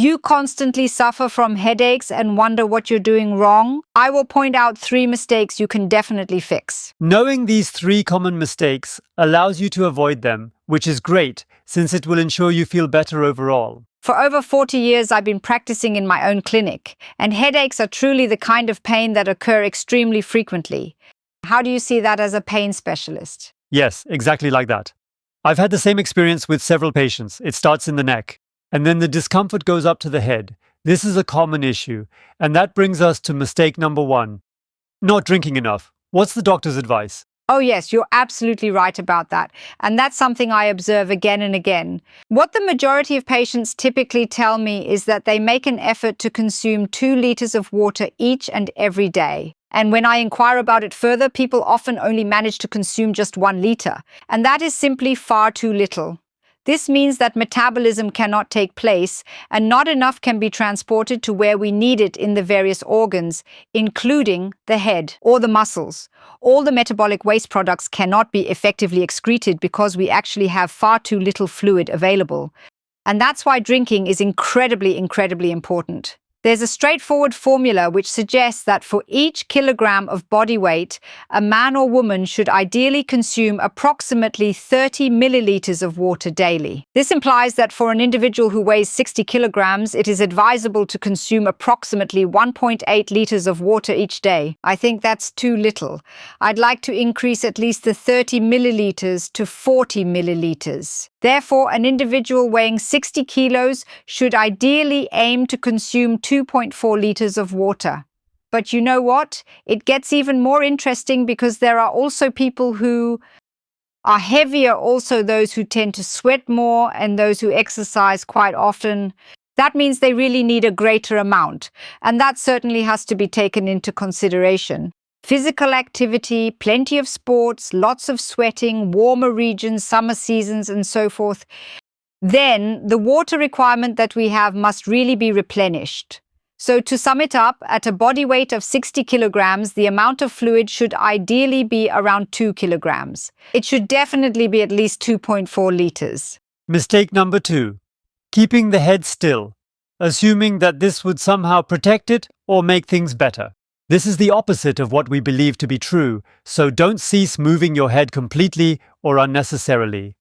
you constantly suffer from headaches and wonder what you're doing wrong, I will point out 3 mistakes you can definitely fix. Knowing these 3 common mistakes allows you to avoid them, which is great, since it will ensure you feel better overall. For over 40 years, I've been practicing in my own clinic, and headaches are truly the kind of pain that occur extremely frequently. How do you see that as a pain specialist? Yes, exactly like that. I've had the same experience with several patients. It starts in the neck, and then the discomfort goes up to the head. This is a common issue, and that brings us to mistake number 1. Not drinking enough. What's the doctor's advice? Oh yes, you're absolutely right about that. And that's something I observe again and again. What the majority of patients typically tell me is that they make an effort to consume 2 liters of water each and every day. And when I inquire about it further, people often only manage to consume just 1 liter. And that is simply far too little. This means that metabolism cannot take place and not enough can be transported to where we need it in the various organs, including the head or the muscles. All the metabolic waste products cannot be effectively excreted because we actually have far too little fluid available. And that's why drinking is incredibly important. There's a straightforward formula which suggests that for each kilogram of body weight, a man or woman should ideally consume approximately 30 milliliters of water daily. This implies that for an individual who weighs 60 kilograms, it is advisable to consume approximately 1.8 liters of water each day. I think that's too little. I'd like to increase at least the 30 milliliters to 40 milliliters. Therefore, an individual weighing 60 kilos should ideally aim to consume 2.4 liters of water. But you know what? It gets even more interesting because there are also people who are heavier, also those who tend to sweat more and those who exercise quite often. That means they really need a greater amount, and that certainly has to be taken into consideration. Physical activity, plenty of sports, lots of sweating, warmer regions, summer seasons, and so forth. Then the water requirement that we have must really be replenished. So to sum it up, at a body weight of 60 kilograms, the amount of fluid should ideally be around 2 kilograms. It should definitely be at least 2.4 liters. Mistake number 2. Keeping the head still, assuming that this would somehow protect it or make things better. This is the opposite of what we believe to be true, so don't cease moving your head completely or unnecessarily.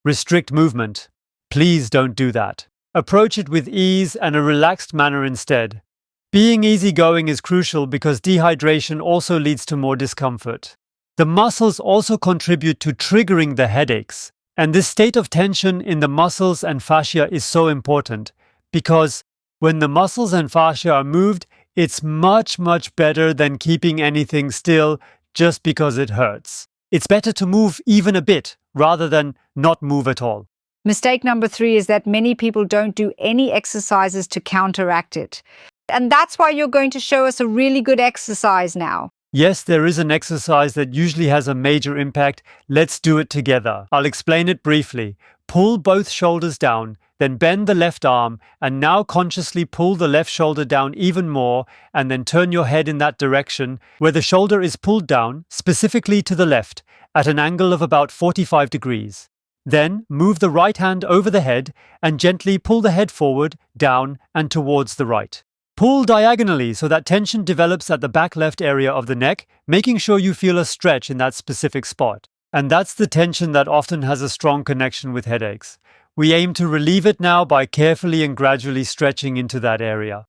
Restrict movement. Please don't do that. Approach it with ease and a relaxed manner instead. Being easygoing is crucial because dehydration also leads to more discomfort. The muscles also contribute to triggering the headaches, and this state of tension in the muscles and fascia is so important because when the muscles and fascia are moved, it's much better than keeping anything still just because it hurts. It's better to move even a bit rather than not move at all. Mistake number 3 is that many people don't do any exercises to counteract it. And that's why you're going to show us a really good exercise now. Yes, there is an exercise that usually has a major impact. Let's do it together. I'll explain it briefly. Pull both shoulders down, then bend the left arm, and now consciously pull the left shoulder down even more, and then turn your head in that direction where the shoulder is pulled down, specifically to the left, at an angle of about 45 degrees. Then move the right hand over the head and gently pull the head forward, down, and towards the right. Pull diagonally so that tension develops at the back left area of the neck, making sure you feel a stretch in that specific spot. And that's the tension that often has a strong connection with headaches. We aim to relieve it now by carefully and gradually stretching into that area.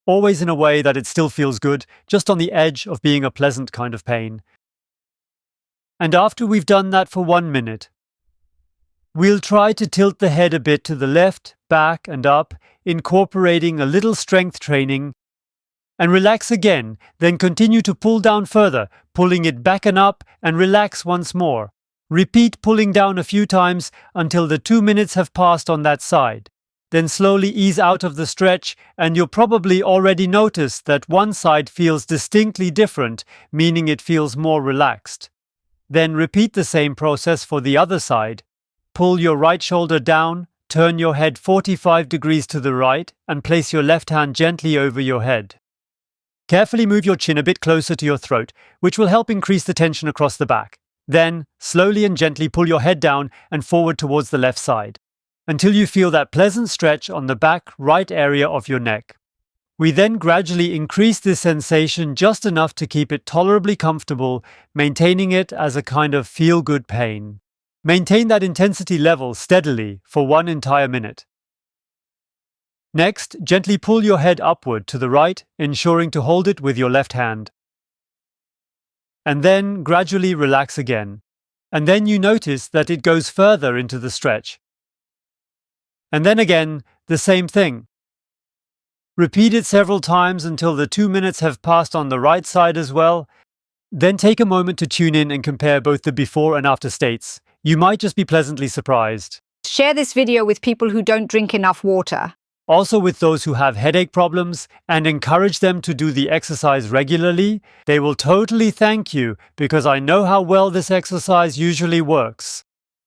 Always in a way that it still feels good, just on the edge of being a pleasant kind of pain. And after we've done that for 1 minute, we'll try to tilt the head a bit to the left, back and up, incorporating a little strength training, and relax again, then continue to pull down further, pulling it back and up, and relax once more. Repeat pulling down a few times until the 2 minutes have passed on that side. Then slowly ease out of the stretch, and you'll probably already notice that one side feels distinctly different, meaning it feels more relaxed. Then repeat the same process for the other side. Pull your right shoulder down, turn your head 45 degrees to the right, and place your left hand gently over your head. Carefully move your chin a bit closer to your throat, which will help increase the tension across the back. Then, slowly and gently pull your head down and forward towards the left side. until you feel that pleasant stretch on the back right area of your neck. We then gradually increase this sensation just enough to keep it tolerably comfortable, maintaining it as a kind of feel-good pain. Maintain that intensity level steadily for 1 entire minute. Next, gently pull your head upward to the right, ensuring to hold it with your left hand. And then gradually relax again. And then you notice that it goes further into the stretch. And then again, the same thing. Repeat it several times until the 2 minutes have passed on the right side as well. Then take a moment to tune in and compare both the before and after states. You might just be pleasantly surprised. Share this video with people who don't drink enough water. Also with those who have headache problems, and encourage them to do the exercise regularly. They will totally thank you because I know how well this exercise usually works.